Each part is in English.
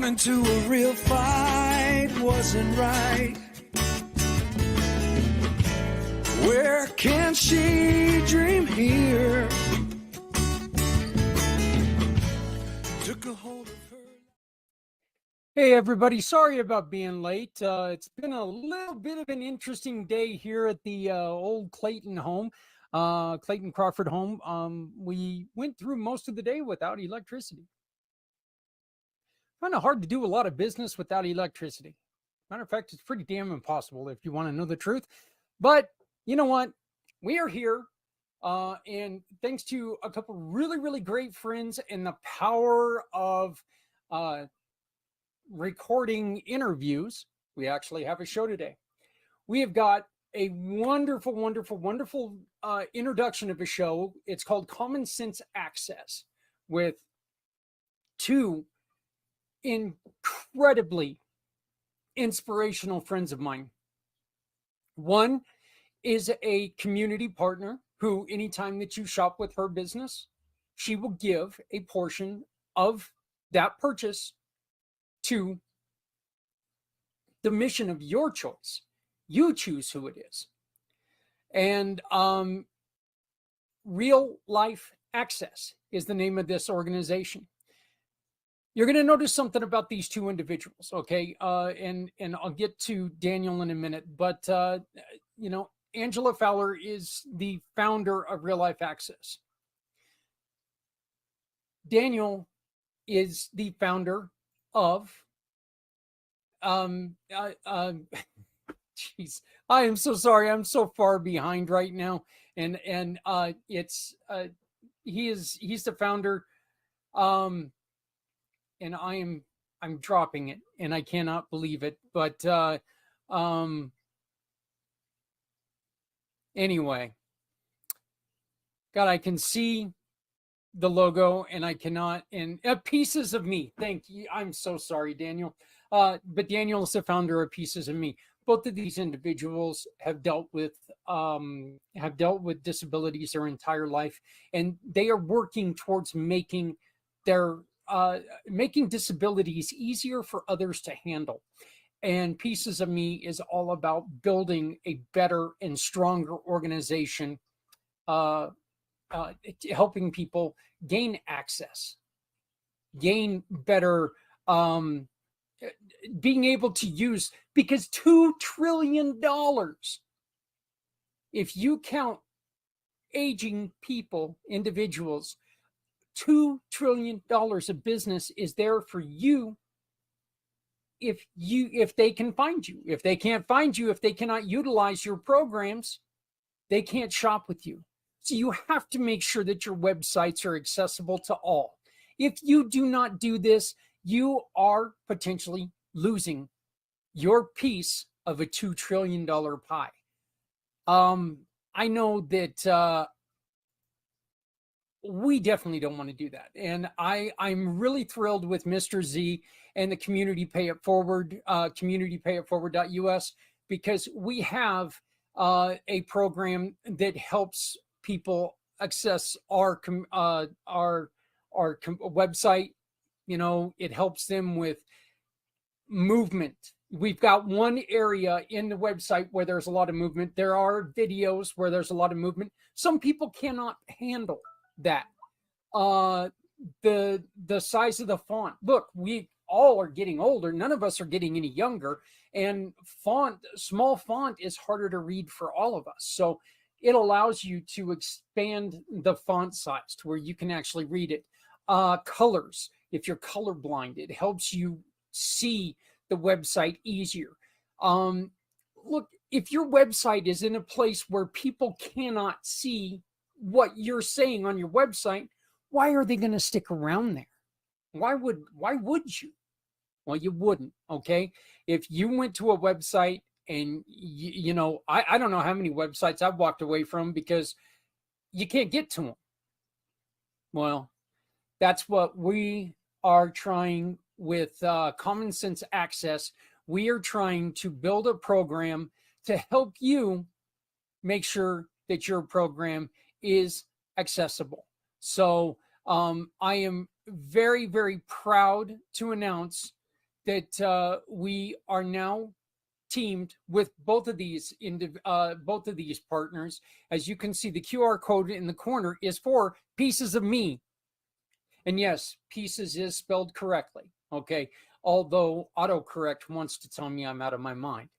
Into a real fight wasn't right. Where can she dream here? Took a hold of her. Hey everybody, sorry about being late. It's been a little bit of an interesting day here at the old Clayton home, Clayton Crawford home. We went through most of the day without electricity. Kind of hard to do a lot of business without electricity. Matter of fact, it's pretty damn impossible if you want to know the truth. But you know what? We are here, and thanks to a couple really, really great friends and the power of recording interviews, we actually have a show today. We have got a wonderful, wonderful, wonderful introduction of a show. It's called Common Sense Access with two incredibly inspirational friends of mine. One is a community partner who, anytime that you shop with her business, she will give a portion of that purchase to the mission of your choice. You choose who it is. And Real Life Access is the name of this organization. You're going to notice something about these two individuals, okay? And I'll get to Daniel in a minute, but Angela Fowler is the founder of Real Life Access. Daniel is the founder of Jeez, I am so sorry. I'm so far behind right now, and he's the founder, and I'm dropping it, and I cannot believe it. But anyway, God, I can see the logo, and I cannot. And Pieces of Me. Thank you. I'm so sorry, Daniel. But Daniel is the founder of Pieces of Me. Both of these individuals have dealt with disabilities their entire life, and they are working towards making disabilities easier for others to handle. And Pieces of Me is all about building a better and stronger organization, helping people gain access, gain better, being able to use, because $2 trillion, if you count aging people, individuals, $2 trillion of business is there for you if they can find you. If they can't find you, if they cannot utilize your programs, they can't shop with you. So you have to make sure that your websites are accessible to all. If you do not do this, you are potentially losing your piece of a $2 trillion pie. I know that we definitely don't want to do that. And I'm really thrilled with Mr. Z and the Community Pay It Forward, communitypayitforward.us, because we have a program that helps people access our website. You know, it helps them with movement. We've got one area in the website where there's a lot of movement. There are videos where there's a lot of movement. Some people cannot handle that. The size of the font. Look, we all are getting older. None of us are getting any younger. And small font is harder to read for all of us. So it allows you to expand the font size to where you can actually read it. Colors. If you're colorblind, it helps you see the website easier. Look, if your website is in a place where people cannot see what you're saying on your website, why are they going to stick around there? Why would you? Well, you wouldn't, okay? If you went to a website and I don't know how many websites I've walked away from because you can't get to them. Well, that's what we are trying with Common Sense Access. We are trying to build a program to help you make sure that your program is accessible. So I am very, very proud to announce that we are now teamed with both of these partners. As you can see, the QR code in the corner is for Pieces of Me. And yes, Pieces is spelled correctly, okay? Although autocorrect wants to tell me I'm out of my mind.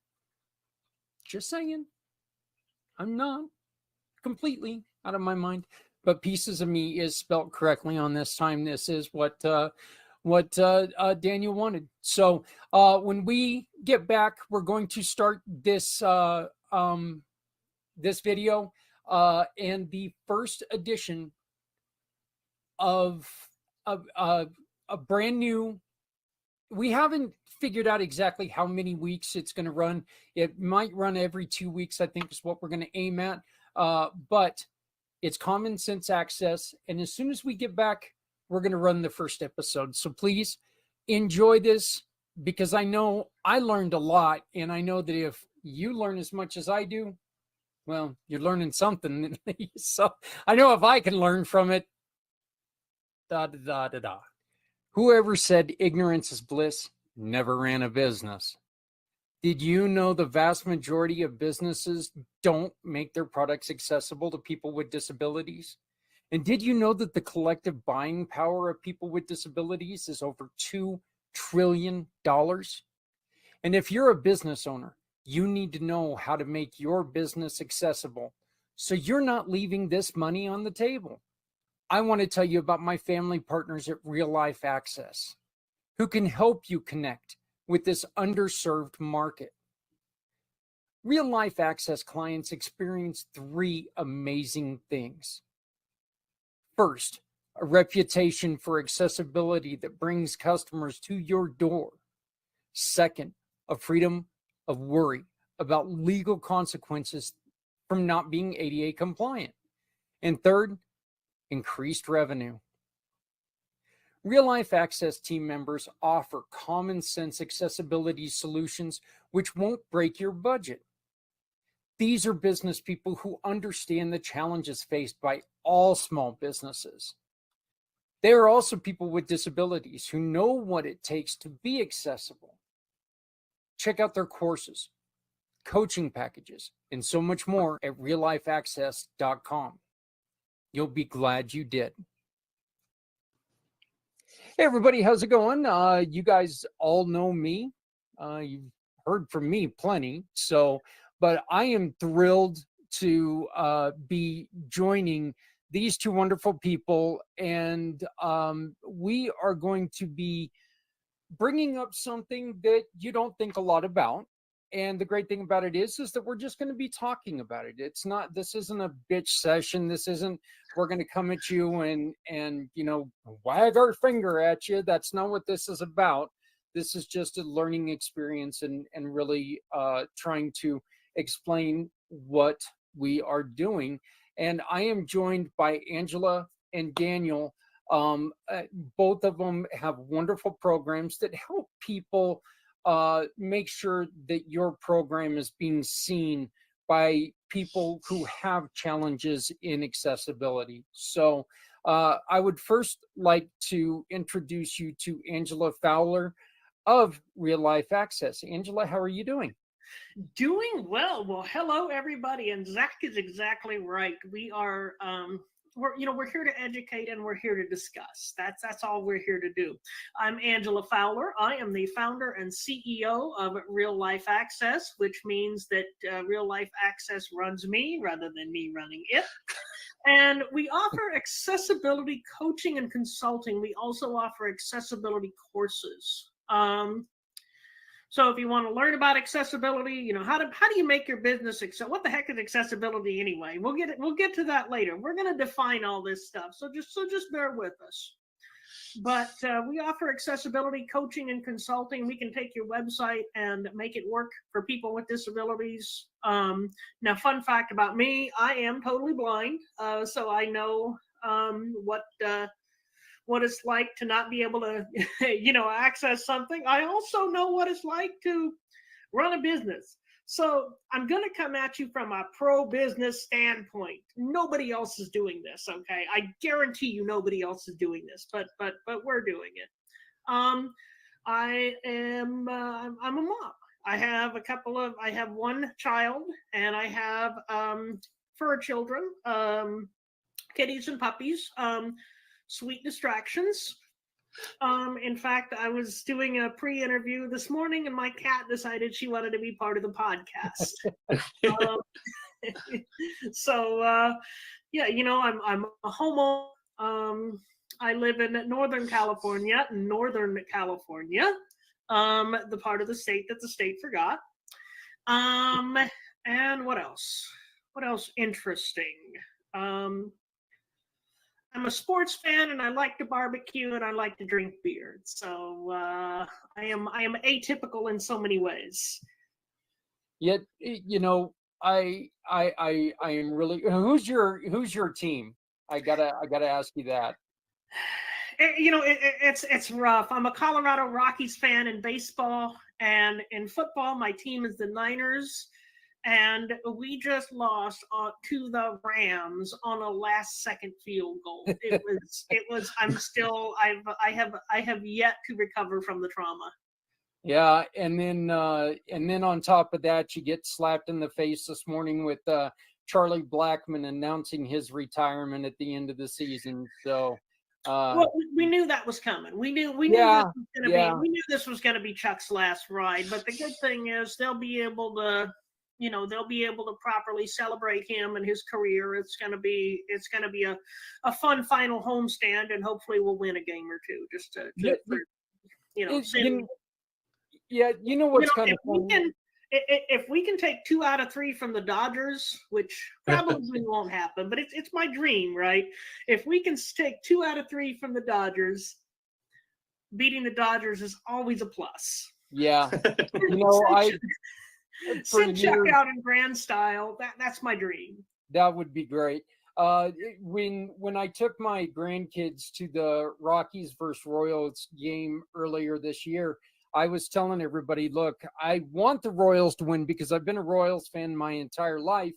Just saying, I'm not completely out of my mind, but Pieces of Me is spelled correctly on this time. This is what Daniel wanted. So when we get back, we're going to start this this video and the first edition of a brand new. We haven't figured out exactly how many weeks it's going to run. It might run every 2 weeks, I think is what we're going to aim at. But it's Common Sense Access. And as soon as we get back, we're going to run the first episode. So please enjoy this, because I know I learned a lot. And I know that if you learn as much as I do, well, you're learning something. So I know if I can learn from it, Whoever said ignorance is bliss never ran a business. Did you know the vast majority of businesses don't make their products accessible to people with disabilities? And did you know that the collective buying power of people with disabilities is over $2 trillion? And if you're a business owner, you need to know how to make your business accessible so you're not leaving this money on the table. I want to tell you about my family partners at Real Life Access, who can help you connect with this underserved market. Real Life Access clients experience three amazing things. First, a reputation for accessibility that brings customers to your door. Second, a freedom of worry about legal consequences from not being ADA compliant. And third, increased revenue. Real Life Access team members offer common sense accessibility solutions which won't break your budget. These are business people who understand the challenges faced by all small businesses. They are also people with disabilities who know what it takes to be accessible. Check out their courses, coaching packages, and so much more at reallifeaccess.com. You'll be glad you did. Hey, everybody, how's it going? You guys all know me. You've heard from me plenty. But I am thrilled to be joining these two wonderful people. And we are going to be bringing up something that you don't think a lot about. And the great thing about it is that we're just going to be talking about it. It's not, this isn't a bitch session. This isn't, we're going to come at you and, you know, wag our finger at you. That's not what this is about. This is just a learning experience and really trying to explain what we are doing. And I am joined by Angela and Daniel. Both of them have wonderful programs that help people make sure that your program is being seen by people who have challenges in accessibility. So I would first like to introduce you to Angela Fowler of Real Life Access. Angela, how are you doing? Doing well. Well, hello everybody, and Zach is exactly right. We are we're here to educate and we're here to discuss. That's all we're here to do. I'm Angela Fowler. I am the founder and CEO of Real Life Access, which means that Real Life Access runs me rather than me running it. And we offer accessibility coaching and consulting. We also offer accessibility courses. So if you want to learn about accessibility, you know, how do you make your business what the heck is accessibility anyway? We'll get to that later. We're going to define all this stuff. So just bear with us. But we offer accessibility coaching and consulting. We can take your website and make it work for people with disabilities. Now, fun fact about me, I am totally blind. So I know what it's like to not be able to, access something. I also know what it's like to run a business. So I'm going to come at you from a pro-business standpoint. Nobody else is doing this, okay? I guarantee you nobody else is doing this, but we're doing it. I'm a mom. I have one child, and I have fur children, kitties and puppies. Sweet distractions. In fact, I was doing a pre-interview this morning and my cat decided she wanted to be part of the podcast. I'm a homeowner. I live in Northern California, the part of the state that the state forgot. And what else? What else interesting? I'm a sports fan and I like to barbecue and I like to drink beer. So I am atypical in so many ways. Yet, you know, I am really, who's your team? I gotta ask you that. It's rough. I'm a Colorado Rockies fan in baseball, and in football, my team is the Niners. And we just lost to the Rams on a last-second field goal. It was. I have yet to recover from the trauma. Yeah, and then on top of that, you get slapped in the face this morning with Charlie Blackmon announcing his retirement at the end of the season. So, Well, we knew that was coming. We knew yeah, this was going to yeah, be. We knew this was going to be Chuck's last ride. But the good thing is they'll be able to, they'll be able to properly celebrate him and his career. It's going to be a fun final homestand, and hopefully we'll win a game or two just yeah, for, it, send, yeah. You know what's kind if of we funny? can. If we can take 2 out of 3 from the Dodgers, which probably won't happen, but it's my dream, right? If we can take 2 out of 3 from the Dodgers, beating the Dodgers is always a plus. Yeah, I for Send Chuck years out in grand style. That's my dream. that would be great. When I took my grandkids to the Rockies versus Royals game earlier this year, I was telling everybody, look, I want the Royals to win because I've been a Royals fan my entire life.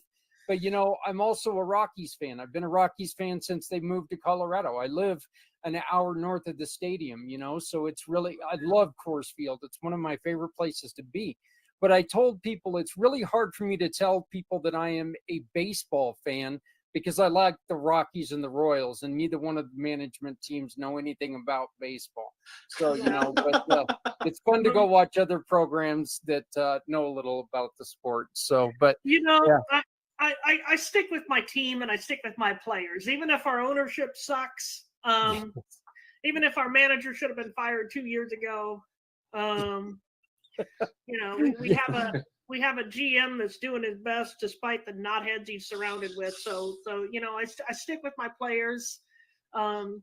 But, I'm also a Rockies fan. I've been a Rockies fan since they moved to Colorado. I live an hour north of the stadium, so it's really, I love Coors Field. It's one of my favorite places to be. But I told people it's really hard for me to tell people that I am a baseball fan because I like the Rockies and the Royals, and neither one of the management teams know anything about baseball. So, but it's fun to go watch other programs that know a little about the sport. So, but yeah. I stick with my team and I stick with my players, even if our ownership sucks. Even if our manager should have been fired 2 years ago. We have a GM that's doing his best despite the knotheads he's surrounded with. So I stick with my players, and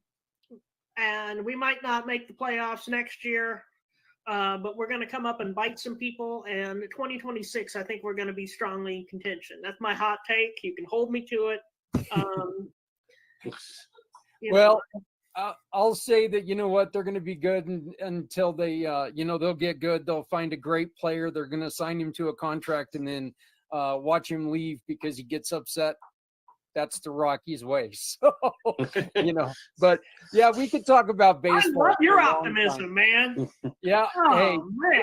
we might not make the playoffs next year, but we're going to come up and bite some people. And 2026, I think we're going to be strongly in contention. That's my hot take. You can hold me to it. Well, I'll say that, they're going to be good until they, they'll get good. They'll find a great player. They're going to sign him to a contract and then watch him leave because he gets upset. That's the Rockies' way. So, but yeah, we could talk about baseball. I love your optimism, man. Yeah. Oh, hey, man.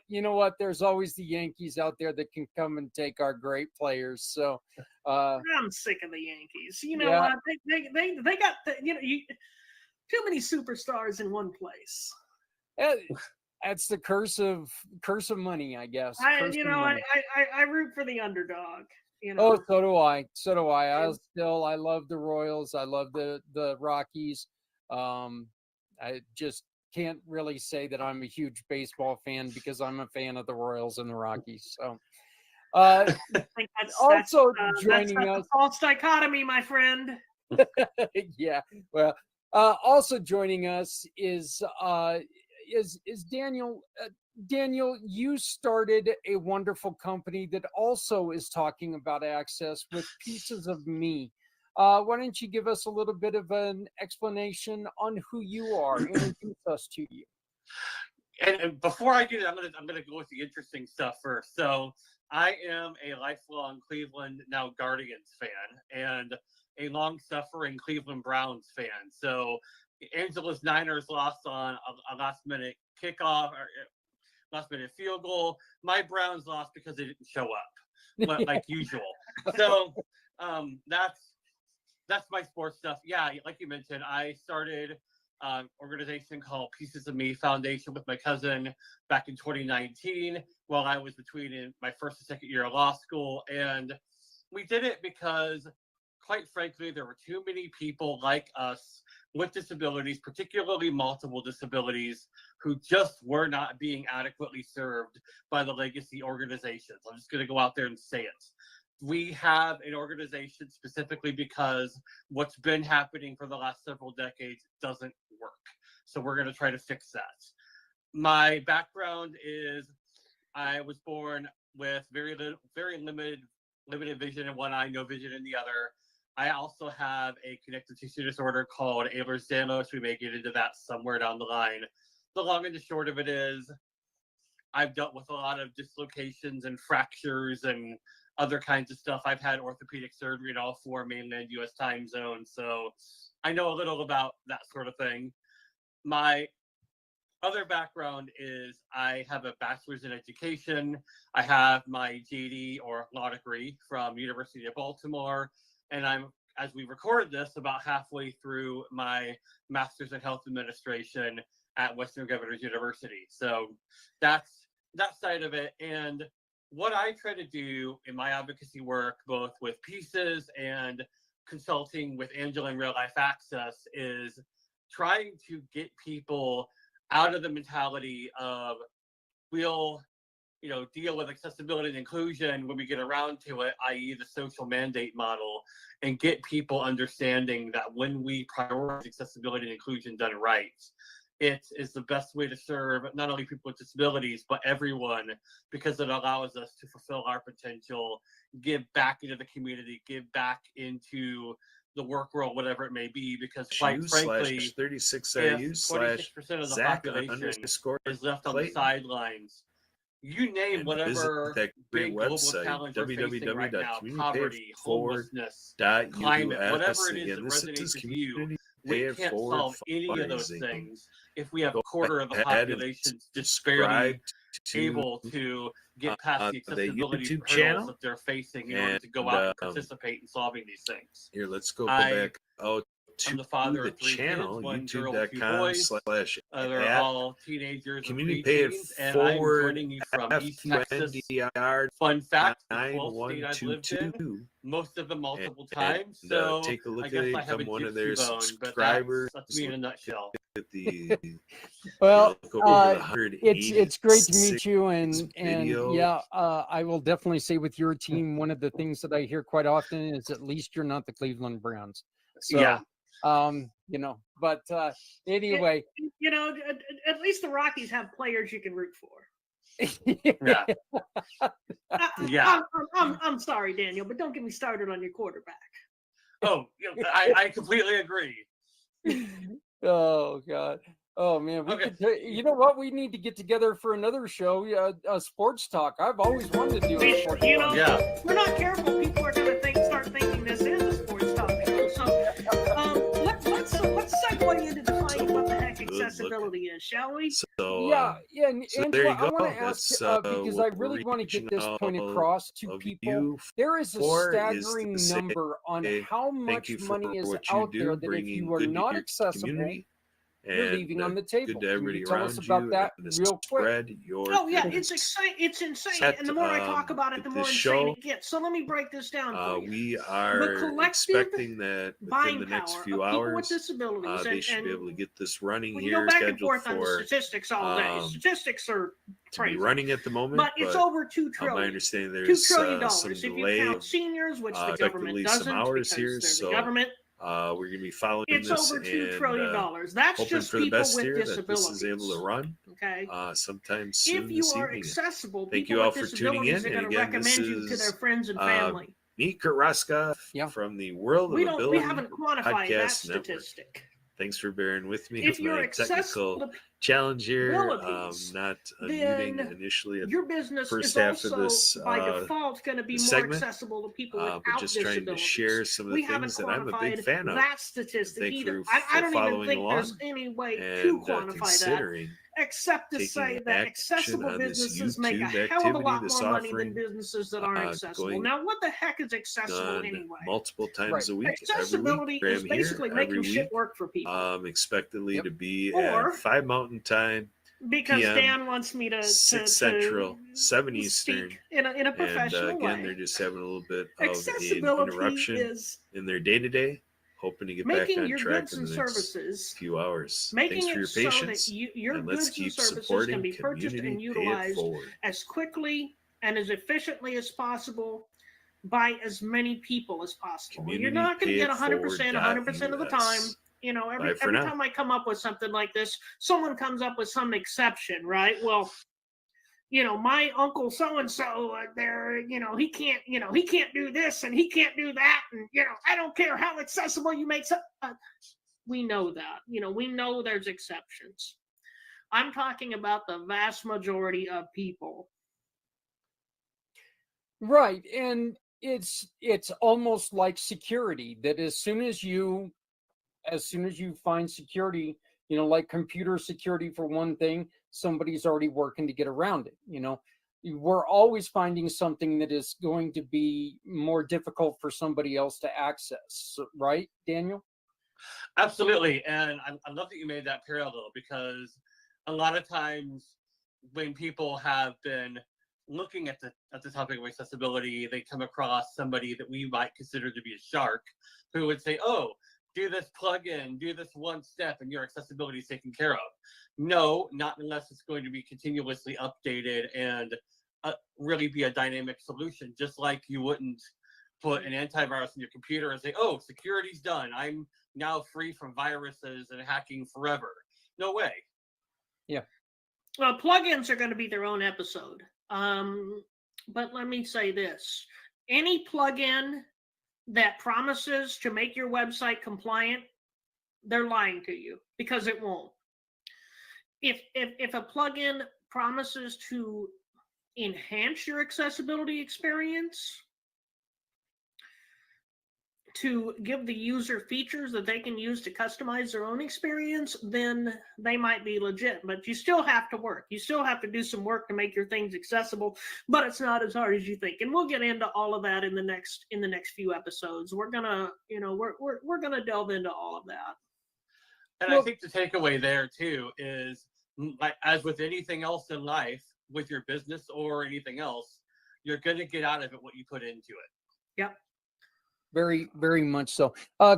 You know what? There's always the Yankees out there that can come and take our great players. So I'm sick of the Yankees. You know what? They got too many superstars in one place. That's the curse of money, I guess. I root for the underdog. Oh, so do I. I love the Royals. I love the Rockies. I just can't really say that I'm a huge baseball fan because I'm a fan of the Royals and the Rockies. So, I think that's joining us, a false dichotomy, my friend. Yeah. Well, also joining us is Daniel. Daniel, you started a wonderful company that also is talking about access with Pieces of Me. Why don't you give us a little bit of an explanation on who you are? Introduce us to you. And before I do that, I'm gonna go with the interesting stuff first. So I am a lifelong Cleveland, now Guardians fan, and a long-suffering Cleveland Browns fan. So Angela's Niners lost on a last-minute kickoff or last-minute field goal. My Browns lost because they didn't show up, like usual. So that's my sports stuff. Yeah, like you mentioned, I started an organization called Pieces of Me Foundation with my cousin back in 2019 while I was between my first and second year of law school. And we did it because, quite frankly, there were too many people like us with disabilities, particularly multiple disabilities, who just were not being adequately served by the legacy organizations. I'm just going to go out there and say it. We have an organization specifically because what's been happening for the last several decades doesn't work. So we're going to try to fix that. My background is I was born with very limited vision in one eye, no vision in the other. I also have a connective tissue disorder called Ehlers-Danlos. We may get into that somewhere down the line. The long and the short of it is I've dealt with a lot of dislocations and fractures and other kinds of stuff. I've had orthopedic surgery in all 4 mainland U.S. time zones, so I know a little about that sort of thing. My other background is I have a bachelor's in education. I have my JD or law degree from University of Baltimore, and I'm, as we record this, about halfway through my master's in health administration at Western Governors University. So that's that side of it. And what I try to do in my advocacy work, both with pieces and consulting with Angela in Real Life Access, is trying to get people out of the mentality of we'll, deal with accessibility and inclusion when we get around to it, i.e. the social mandate model, and get people understanding that when we prioritize accessibility and inclusion done right, it is the best way to serve not only people with disabilities, but everyone, because it allows us to fulfill our potential, give back into the community, give back into the work world, whatever it may be, because quite frankly, 36 if RU 26% of the population is left on the sidelines, you name whatever that big global challenge we're facing right now, poverty, homelessness, climate, whatever it is that resonates with you, we can't solve any of those things if we have a quarter of the population just barely able to get past the accessibility hurdles that they're facing in order to go out and participate in solving these things. Here, let's go back out I'm to the father the of 3 channel, kids, 1 girl, 2 boys. They're youtube.com/@ all teenagers and community pay it preteens, and I'm forward joining you from East Texas. FQNDR Fun fact, the 12th state I've lived in, 9122. most of them multiple times, so take a look I at guess it, I have a become one of gypsy their bone, but subscribers. that's me in a nutshell. At the Well, it's great to 186 meet you, and video. yeah, I will definitely say with your team, one of the things that I hear quite often is at least you're not the Cleveland Browns. So, Yeah. But anyway, at least the Rockies have players you can root for. Yeah. Yeah. I'm sorry, Daniel, but don't get me started on your quarterback. Oh, I completely agree. Oh God. Oh man, we Okay. could. You know what? We need to get together for another show. Sports talk. I've always wanted to do a sports talk. Yeah. If we're not careful, people are going to start thinking this is a sports talk show. So let's segue into defining what the heck accessibility is, shall we? So Yeah, and so Angela, there you I go. want to ask because I really want to get this point across to people. There is a staggering number on how much money is out there that if you are not accessible, you're leaving on the table. Good to everybody Can you tell around us about you that and to real quick? spread your Oh yeah, goodness. it's exciting. It's insane, Set, and the more I talk about it, the more this insane show, it gets. So let me break this down for you. We The are collective expecting that within buying the next power few of people with hours, disabilities, they should be able to get this running we can go here, back and scheduled forth on the for statistics all day. Statistics are to be crazy. running at the moment, But it's over $2 trillion. my understanding $2 there's trillion. some If you delay, count seniors, which the government effectively doesn't, some hours because here, they're so the government. we're going to be following It's this over $2 and trillion. That's hoping just for the people best with here that disabilities. this is able to run Okay. sometime soon If you this are evening. accessible, Thank people you all with for tuning in. disabilities are And going to again, this recommend you to their is friends and family. me, Kurt Roskoff, from the World of Ability We haven't quantified that Podcast Network. statistic. Thanks for bearing with me. If you're my accessible technical challenge here, abilities, not unmuting then initially at your business first is half of also this by default going to be more segment, accessible to people without but just trying to disabilities. share some of the things that I'm a big fan of. That statistic Thank either. you I for don't even following think along there's any way to and quantify that, considering except to taking say that action accessible on this businesses make a YouTube hell of a activity, lot this more money offering, than businesses that aren't accessible. going Now, what the heck is accessible on anyway? multiple times a week, Accessibility every is week. basically Every making week, shit work for people. expectedly to be Or- at 5 Mountain Time, Because PM, Dan wants me to 6 Central, 7 Eastern. speak in a professional and again, way. they're just having a little bit of an Accessibility interruption is in their day-to-day, hoping to get back making on your track goods in and the next services, few hours. making Thanks for it your so patience, that your and let's goods and keep services supporting can be purchased and community. Pay it utilized forward. as quickly and as efficiently as possible by as many people as possible. You're not going to get 100% of the time. You know, every time I come up with something like this, someone comes up with some exception, right? Well, you know, my uncle so-and-so there, you know, he can't do this and he can't do that. And, you know, I don't care how accessible you make we know that, you know, we know there's exceptions. I'm talking about the vast majority of people. Right. And it's almost like security, that as soon as you find security, You know, like computer security for one thing, somebody's already working to get around it. You know, we're always finding something that is going to be more difficult for somebody else to access, right, Daniel? Absolutely. And I love that you made that parallel, because a lot of times when people have been looking at the topic of accessibility, they come across somebody that we might consider to be a shark, who would say, oh, do this plugin, do this one step, and your accessibility is taken care of. No, not unless it's going to be continuously updated and really be a dynamic solution. Just like you wouldn't put an antivirus in your computer and say, oh, security's done, I'm now free from viruses and hacking forever. No way. Yeah. Well, plugins are going to be their own episode. But let me say this. Any plugin that promises to make your website compliant, they're lying to you, because it won't. If a plugin promises to enhance your accessibility experience, to give the user features that they can use to customize their own experience, then they might be legit. But you still have to work. You still have to do some work to make your things accessible, but it's not as hard as you think. And we'll get into all of that in the next few episodes. We're gonna, we're gonna delve into all of that. And I think the takeaway there too is, like, as with anything else in life, with your business or anything else, you're gonna get out of it what you put into it. Yep. Very, very much so.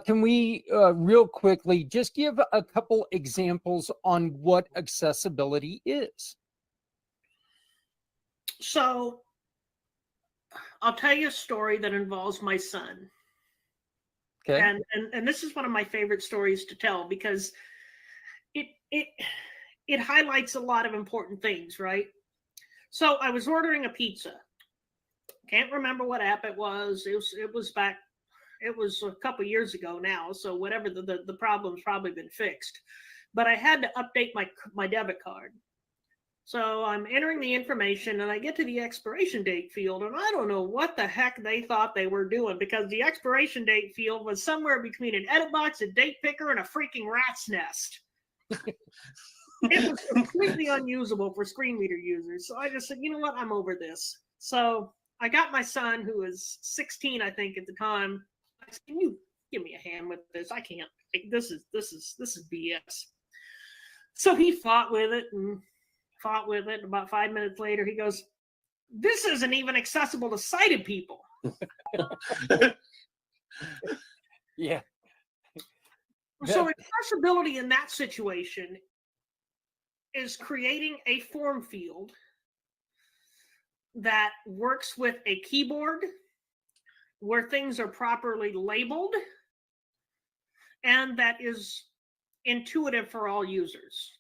Can we real quickly just give a couple examples on what accessibility is? So I'll tell you a story that involves my son. Okay. And this is one of my favorite stories to tell, because it highlights a lot of important things, right? So I was ordering a pizza. Can't remember what app it was. It was a couple years ago now, so whatever, the problem's probably been fixed. But I had to update my debit card. So I'm entering the information, and I get to the expiration date field, and I don't know what the heck they thought they were doing, because the expiration date field was somewhere between an edit box, a date picker, and a freaking rat's nest. It was completely unusable for screen reader users. So I just said, you know what, I'm over this. So I got my son, who was 16, I think, at the time. I said, can you give me a hand with this? I can't. This is BS. So he fought with it and fought with it. About 5 minutes later, he goes, this isn't even accessible to sighted people. Yeah. So accessibility in that situation is creating a form field that works with a keyboard, where things are properly labeled, and that is intuitive for all users.